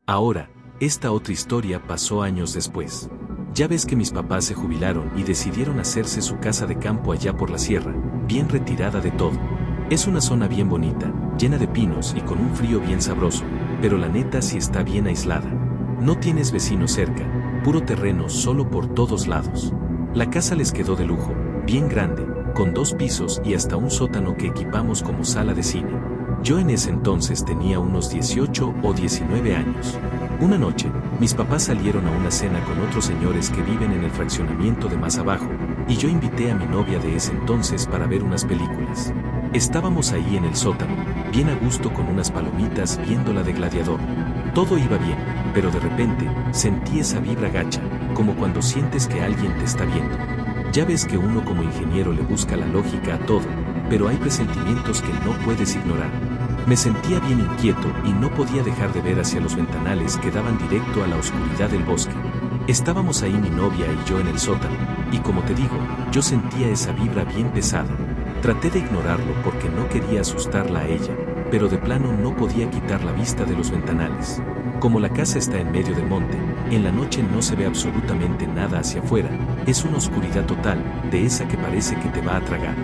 Ahora, esta otra historia pasó años después. Ya ves que mis papás se jubilaron y decidieron hacerse su casa de campo allá por la sierra, bien retirada de todo. Es una zona bien bonita, llena de pinos y con un frío bien sabroso, pero la neta sí está bien aislada. No tienes vecinos cerca, puro terreno solo por todos lados. La casa les quedó de lujo, bien grande, con 2 pisos y hasta un sótano que equipamos como sala de cine. Yo en ese entonces tenía unos 18 o 19 años. Una noche, mis papás salieron a una cena con otros señores que viven en el fraccionamiento de más abajo, y yo invité a mi novia de ese entonces para ver unas películas. Estábamos ahí en el sótano, bien a gusto con unas palomitas viendo la de Gladiador. Todo iba bien, pero de repente, sentí esa vibra gacha, como cuando sientes que alguien te está viendo. Ya ves que uno como ingeniero le busca la lógica a todo, pero hay presentimientos que no puedes ignorar. Me sentía bien inquieto y no podía dejar de ver hacia los ventanales que daban directo a la oscuridad del bosque. Estábamos ahí mi novia y yo en el sótano, y como te digo, yo sentía esa vibra bien pesada. Traté de ignorarlo porque no quería asustarla a ella, pero de plano no podía quitar la vista de los ventanales. Como la casa está en medio del monte, en la noche no se ve absolutamente nada hacia afuera, es una oscuridad total, de esa que parece que te va a tragar.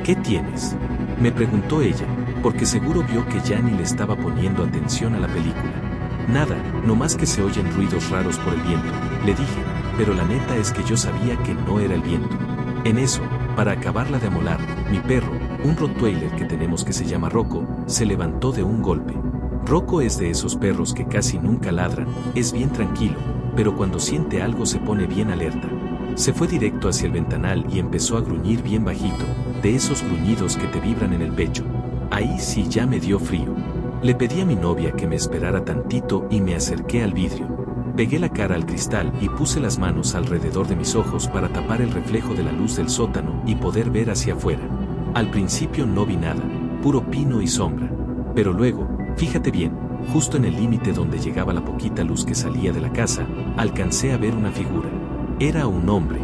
¿Qué tienes?, me preguntó ella, porque seguro vio que ya ni le estaba poniendo atención a la película. Nada, nomás que se oyen ruidos raros por el viento, le dije, pero la neta es que yo sabía que no era el viento. En eso, para acabarla de amolar, mi perro, un rottweiler que tenemos que se llama Rocco, se levantó de un golpe. Rocco es de esos perros que casi nunca ladran, es bien tranquilo, pero cuando siente algo se pone bien alerta. Se fue directo hacia el ventanal y empezó a gruñir bien bajito, de esos gruñidos que te vibran en el pecho. Ahí sí ya me dio frío. Le pedí a mi novia que me esperara tantito y me acerqué al vidrio. Pegué la cara al cristal y puse las manos alrededor de mis ojos para tapar el reflejo de la luz del sótano y poder ver hacia afuera. Al principio no vi nada, puro pino y sombra. Pero luego, fíjate bien, justo en el límite donde llegaba la poquita luz que salía de la casa, alcancé a ver una figura. Era un hombre.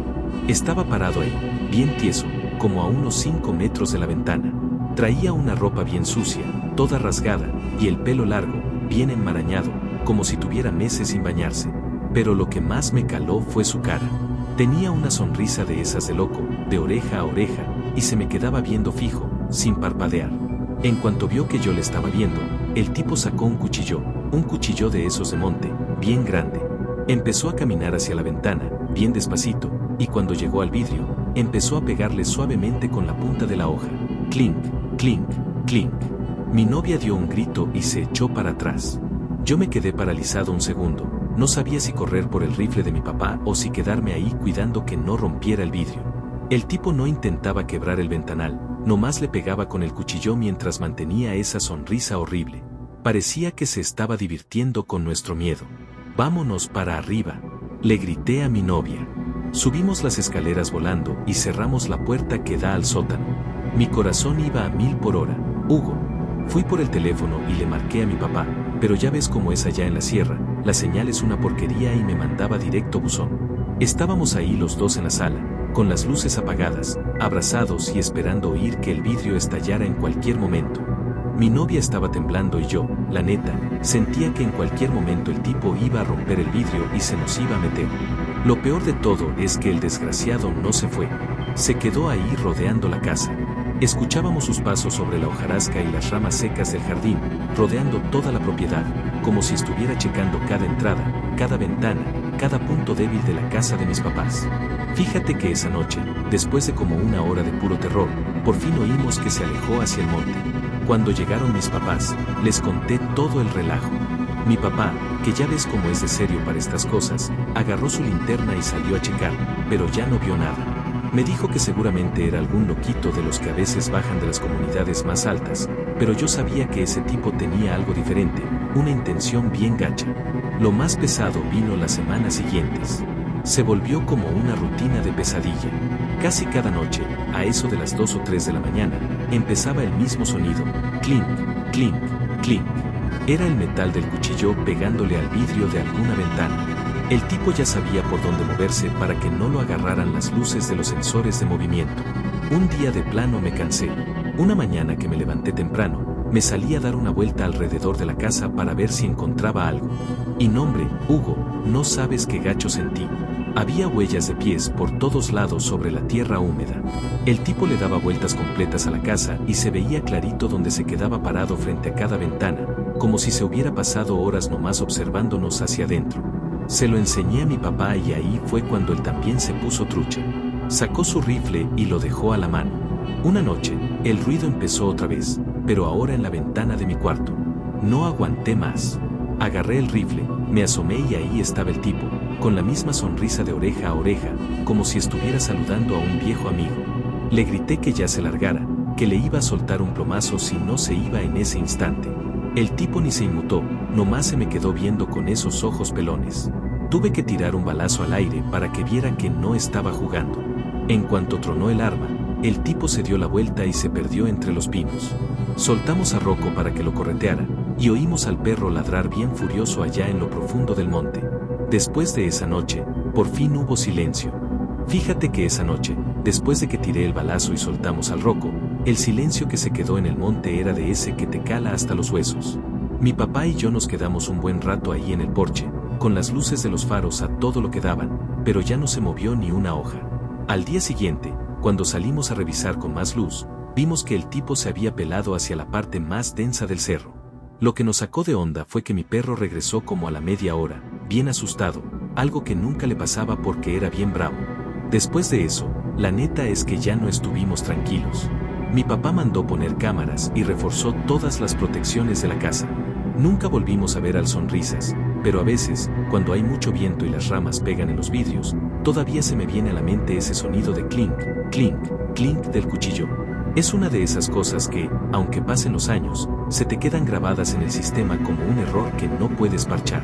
Estaba parado ahí, bien tieso, como a unos 5 metros de la ventana. Traía una ropa bien sucia, toda rasgada, y el pelo largo, bien enmarañado, como si tuviera meses sin bañarse. Pero lo que más me caló fue su cara. Tenía una sonrisa de esas de loco, de oreja a oreja, y se me quedaba viendo fijo, sin parpadear. En cuanto vio que yo le estaba viendo, el tipo sacó un cuchillo de esos de monte, bien grande. Empezó a caminar hacia la ventana, bien despacito, y cuando llegó al vidrio, empezó a pegarle suavemente con la punta de la hoja. Clink, clink, clink. Mi novia dio un grito y se echó para atrás. Yo me quedé paralizado un segundo, no sabía si correr por el rifle de mi papá o si quedarme ahí cuidando que no rompiera el vidrio. El tipo no intentaba quebrar el ventanal, nomás le pegaba con el cuchillo mientras mantenía esa sonrisa horrible. Parecía que se estaba divirtiendo con nuestro miedo. «Vámonos para arriba», le grité a mi novia. Subimos las escaleras volando y cerramos la puerta que da al sótano. Mi corazón iba a 1000 por hora. «Hugo». Fui por el teléfono y le marqué a mi papá, pero ya ves cómo es allá en la sierra, la señal es una porquería y me mandaba directo buzón. Estábamos ahí los dos en la sala, con las luces apagadas, abrazados y esperando oír que el vidrio estallara en cualquier momento. Mi novia estaba temblando y yo, la neta, sentía que en cualquier momento el tipo iba a romper el vidrio y se nos iba a meter. Lo peor de todo es que el desgraciado no se fue. Se quedó ahí rodeando la casa. Escuchábamos sus pasos sobre la hojarasca y las ramas secas del jardín, rodeando toda la propiedad, como si estuviera checando cada entrada, cada ventana, cada punto débil de la casa de mis papás. Fíjate que esa noche, después de como 1 hora de puro terror, por fin oímos que se alejó hacia el monte. Cuando llegaron mis papás, les conté todo el relajo. Mi papá, que ya ves cómo es de serio para estas cosas, agarró su linterna y salió a checar, pero ya no vio nada. Me dijo que seguramente era algún loquito de los que a veces bajan de las comunidades más altas, pero yo sabía que ese tipo tenía algo diferente, una intención bien gacha. Lo más pesado vino las semanas siguientes. Se volvió como una rutina de pesadilla. Casi cada noche, a eso de las 2 o 3 de la mañana, empezaba el mismo sonido, clink, clink, clink. Era el metal del cuchillo pegándole al vidrio de alguna ventana. El tipo ya sabía por dónde moverse para que no lo agarraran las luces de los sensores de movimiento. Un día de plano me cansé. Una mañana que me levanté temprano, me salí a dar una vuelta alrededor de la casa para ver si encontraba algo. Y nombre, Hugo, no sabes qué gacho sentí. Había huellas de pies por todos lados sobre la tierra húmeda. El tipo le daba vueltas completas a la casa y se veía clarito donde se quedaba parado frente a cada ventana, como si se hubiera pasado horas nomás observándonos hacia adentro. Se lo enseñé a mi papá y ahí fue cuando él también se puso trucha. Sacó su rifle y lo dejó a la mano. Una noche, el ruido empezó otra vez, pero ahora en la ventana de mi cuarto. No aguanté más. Agarré el rifle, me asomé y ahí estaba el tipo, con la misma sonrisa de oreja a oreja, como si estuviera saludando a un viejo amigo. Le grité que ya se largara, que le iba a soltar un plomazo si no se iba en ese instante. El tipo ni se inmutó, nomás se me quedó viendo con esos ojos pelones. Tuve que tirar un balazo al aire para que viera que no estaba jugando. En cuanto tronó el arma, el tipo se dio la vuelta y se perdió entre los pinos. Soltamos a Rocco para que lo correteara, y oímos al perro ladrar bien furioso allá en lo profundo del monte. Después de esa noche, por fin hubo silencio. Fíjate que esa noche, después de que tiré el balazo y soltamos al Rocco, el silencio que se quedó en el monte era de ese que te cala hasta los huesos. Mi papá y yo nos quedamos un buen rato ahí en el porche, con las luces de los faros a todo lo que daban, pero ya no se movió ni una hoja. Al día siguiente, cuando salimos a revisar con más luz, vimos que el tipo se había pelado hacia la parte más densa del cerro. Lo que nos sacó de onda fue que mi perro regresó como a la media hora, bien asustado, algo que nunca le pasaba porque era bien bravo. Después de eso, la neta es que ya no estuvimos tranquilos. Mi papá mandó poner cámaras y reforzó todas las protecciones de la casa. Nunca volvimos a ver al Sonrisas, pero a veces, cuando hay mucho viento y las ramas pegan en los vidrios, todavía se me viene a la mente ese sonido de clink, clink, clink del cuchillo. Es una de esas cosas que, aunque pasen los años, se te quedan grabadas en el sistema como un error que no puedes parchar.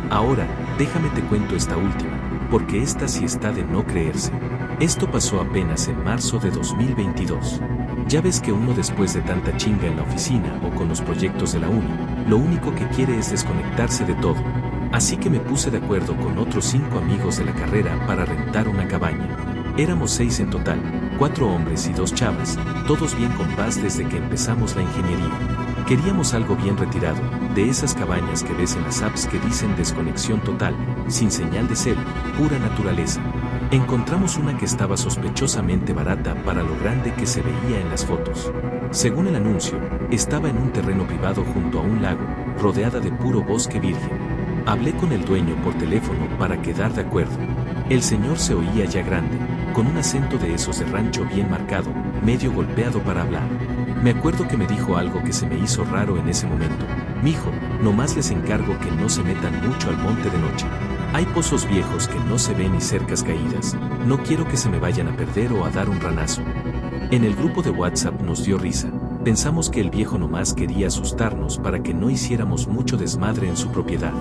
Ahora, déjame te cuento esta última, porque esta sí está de no creerse. Esto pasó apenas en marzo de 2022. Ya ves que uno después de tanta chinga en la oficina o con los proyectos de la uni, lo único que quiere es desconectarse de todo. Así que me puse de acuerdo con otros 5 amigos de la carrera para rentar una cabaña. Éramos 6 en total, 4 hombres y 2 chavas, todos bien con paz desde que empezamos la ingeniería. Queríamos algo bien retirado, de esas cabañas que ves en las apps que dicen desconexión total, sin señal de cel, pura naturaleza. Encontramos una que estaba sospechosamente barata para lo grande que se veía en las fotos. Según el anuncio, estaba en un terreno privado junto a un lago, rodeada de puro bosque virgen. Hablé con el dueño por teléfono para quedar de acuerdo. El señor se oía ya grande, con un acento de esos de rancho bien marcado, medio golpeado para hablar. Me acuerdo que me dijo algo que se me hizo raro en ese momento. Mijo, nomás les encargo que no se metan mucho al monte de noche. Hay pozos viejos que no se ven ni cercas caídas. No quiero que se me vayan a perder o a dar un ranazo. En el grupo de WhatsApp nos dio risa. Pensamos que el viejo nomás quería asustarnos para que no hiciéramos mucho desmadre en su propiedad.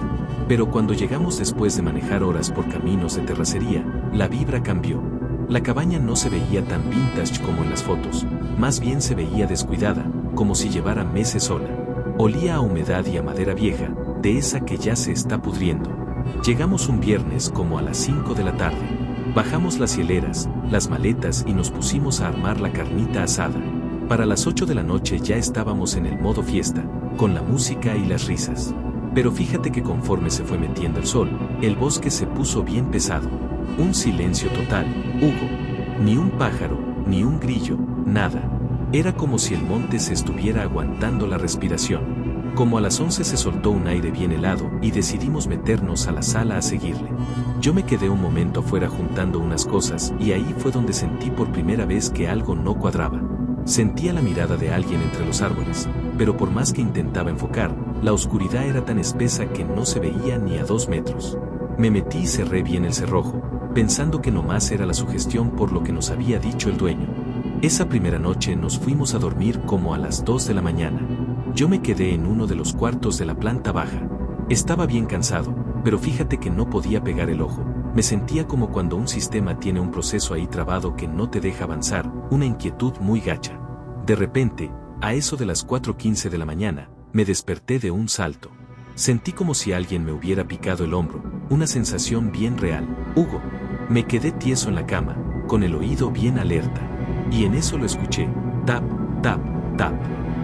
Pero cuando llegamos después de manejar horas por caminos de terracería, la vibra cambió. La cabaña no se veía tan vintage como en las fotos, más bien se veía descuidada, como si llevara meses sola. Olía a humedad y a madera vieja, de esa que ya se está pudriendo. Llegamos un viernes como a las 5 de la tarde. Bajamos las hieleras, las maletas y nos pusimos a armar la carnita asada. Para las 8 de la noche ya estábamos en el modo fiesta, con la música y las risas. Pero fíjate que conforme se fue metiendo el sol, el bosque se puso bien pesado. Un silencio total, Hugo. Ni un pájaro, ni un grillo, nada. Era como si el monte se estuviera aguantando la respiración. Como a las 11 se soltó un aire bien helado y decidimos meternos a la sala a seguirle. Yo me quedé un momento afuera juntando unas cosas y ahí fue donde sentí por primera vez que algo no cuadraba. Sentía la mirada de alguien entre los árboles, pero por más que intentaba enfocar, la oscuridad era tan espesa que no se veía ni a 2 metros. Me metí y cerré bien el cerrojo, pensando que nomás era la sugestión por lo que nos había dicho el dueño. Esa primera noche nos fuimos a dormir como a las 2 de la mañana. Yo me quedé en uno de los cuartos de la planta baja. Estaba bien cansado, pero fíjate que no podía pegar el ojo. Me sentía como cuando un sistema tiene un proceso ahí trabado que no te deja avanzar, una inquietud muy gacha. De repente, a eso de las 4:15 de la mañana, me desperté de un salto. Sentí como si alguien me hubiera picado el hombro, una sensación bien real. Hugo. Me quedé tieso en la cama, con el oído bien alerta. Y en eso lo escuché, tap, tap, tap.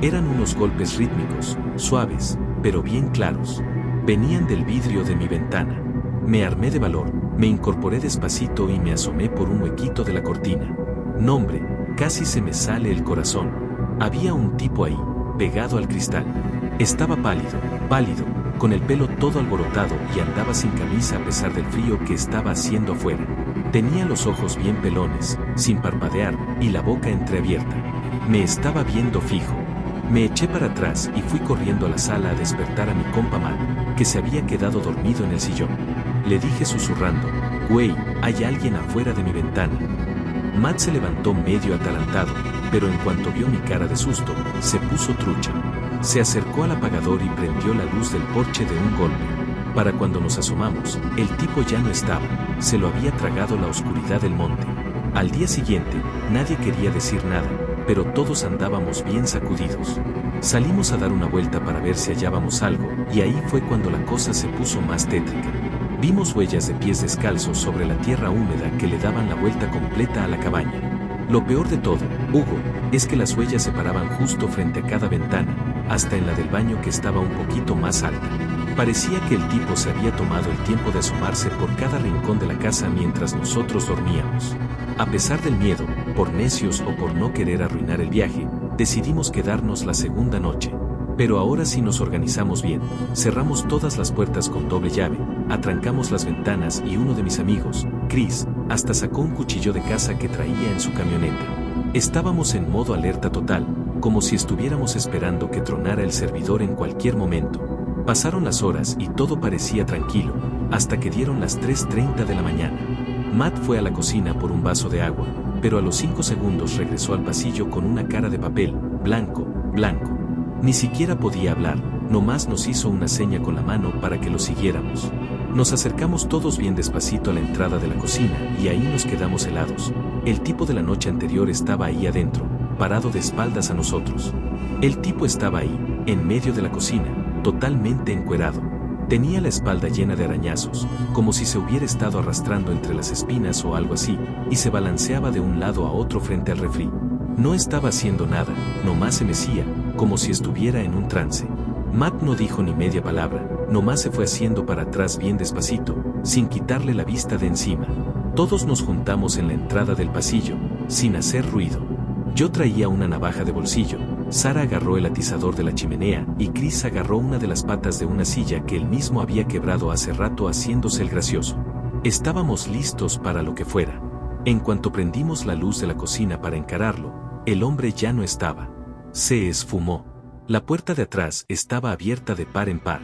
Eran unos golpes rítmicos, suaves, pero bien claros. Venían del vidrio de mi ventana. Me armé de valor, me incorporé despacito y me asomé por un huequito de la cortina. No, hombre, casi se me sale el corazón. Había un tipo ahí, pegado al cristal. Estaba pálido, pálido, con el pelo todo alborotado y andaba sin camisa a pesar del frío que estaba haciendo afuera. Tenía los ojos bien pelones, sin parpadear, y la boca entreabierta. Me estaba viendo fijo. Me eché para atrás y fui corriendo a la sala a despertar a mi compa Matt, que se había quedado dormido en el sillón. Le dije susurrando, «Güey, hay alguien afuera de mi ventana». Matt se levantó medio atalantado, pero en cuanto vio mi cara de susto, se puso trucha. Se acercó al apagador y prendió la luz del porche de un golpe. Para cuando nos asomamos, el tipo ya no estaba, se lo había tragado la oscuridad del monte. Al día siguiente, nadie quería decir nada, pero todos andábamos bien sacudidos. Salimos a dar una vuelta para ver si hallábamos algo, y ahí fue cuando la cosa se puso más tétrica. Vimos huellas de pies descalzos sobre la tierra húmeda que le daban la vuelta completa a la cabaña. Lo peor de todo, Hugo, es que las huellas se paraban justo frente a cada ventana, hasta en la del baño que estaba un poquito más alta. Parecía que el tipo se había tomado el tiempo de asomarse por cada rincón de la casa mientras nosotros dormíamos. A pesar del miedo, por necios o por no querer arruinar el viaje, decidimos quedarnos la segunda noche. Pero ahora sí nos organizamos bien, cerramos todas las puertas con doble llave, atrancamos las ventanas y uno de mis amigos, Chris, hasta sacó un cuchillo de caza que traía en su camioneta. Estábamos en modo alerta total, como si estuviéramos esperando que tronara el servidor en cualquier momento. Pasaron las horas y todo parecía tranquilo, hasta que dieron las 3:30 de la mañana. Matt fue a la cocina por un vaso de agua, pero a los 5 segundos regresó al pasillo con una cara de papel, blanco, blanco. Ni siquiera podía hablar, nomás nos hizo una seña con la mano para que lo siguiéramos. Nos acercamos todos bien despacito a la entrada de la cocina y ahí nos quedamos helados. El tipo de la noche anterior estaba ahí adentro, parado de espaldas a nosotros. El tipo estaba ahí, en medio de la cocina, totalmente encuerado. Tenía la espalda llena de arañazos, como si se hubiera estado arrastrando entre las espinas o algo así, y se balanceaba de un lado a otro frente al refri. No estaba haciendo nada, nomás se mecía, como si estuviera en un trance. Matt no dijo ni media palabra, nomás se fue haciendo para atrás bien despacito, sin quitarle la vista de encima. Todos nos juntamos en la entrada del pasillo, sin hacer ruido. Yo traía una navaja de bolsillo, Sara agarró el atizador de la chimenea y Chris agarró una de las patas de una silla que él mismo había quebrado hace rato haciéndose el gracioso. Estábamos listos para lo que fuera. En cuanto prendimos la luz de la cocina para encararlo, el hombre ya no estaba. Se esfumó. La puerta de atrás estaba abierta de par en par.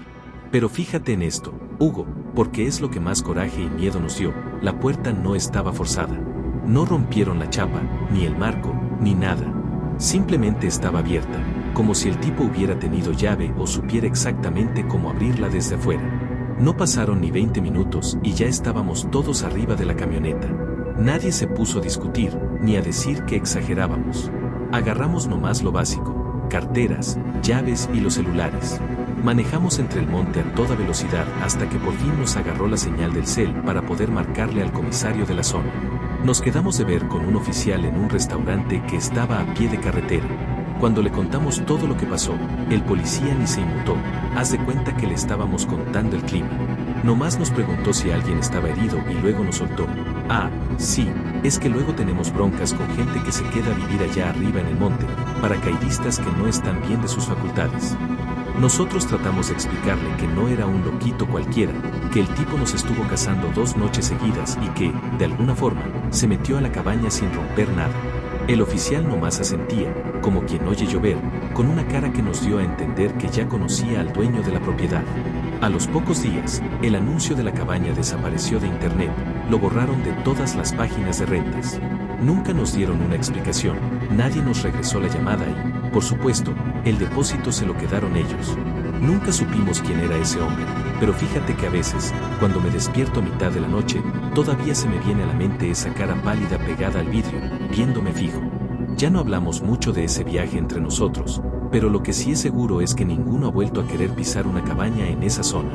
Pero fíjate en esto, Hugo, porque es lo que más coraje y miedo nos dio, la puerta no estaba forzada. No rompieron la chapa, ni el marco, ni nada. Simplemente estaba abierta, como si el tipo hubiera tenido llave o supiera exactamente cómo abrirla desde afuera. No pasaron ni 20 minutos y ya estábamos todos arriba de la camioneta. Nadie se puso a discutir, ni a decir que exagerábamos. Agarramos nomás lo básico, carteras, llaves y los celulares. Manejamos entre el monte a toda velocidad hasta que por fin nos agarró la señal del cel para poder marcarle al comisario de la zona. Nos quedamos de ver con un oficial en un restaurante que estaba a pie de carretera. Cuando le contamos todo lo que pasó, el policía ni se inmutó, haz de cuenta que le estábamos contando el clima. Nomás nos preguntó si alguien estaba herido y luego nos soltó. Ah, sí, es que luego tenemos broncas con gente que se queda a vivir allá arriba en el monte, paracaidistas que no están bien de sus facultades. Nosotros tratamos de explicarle que no era un loquito cualquiera, que el tipo nos estuvo cazando 2 noches seguidas y que, de alguna forma, se metió a la cabaña sin romper nada. El oficial nomás asentía, como quien oye llover, con una cara que nos dio a entender que ya conocía al dueño de la propiedad. A los pocos días, el anuncio de la cabaña desapareció de internet, lo borraron de todas las páginas de rentas. Nunca nos dieron una explicación, nadie nos regresó la llamada y, por supuesto, el depósito se lo quedaron ellos. Nunca supimos quién era ese hombre, pero fíjate que a veces, cuando me despierto a mitad de la noche, todavía se me viene a la mente esa cara pálida pegada al vidrio, viéndome fijo. Ya no hablamos mucho de ese viaje entre nosotros, pero lo que sí es seguro es que ninguno ha vuelto a querer pisar una cabaña en esa zona.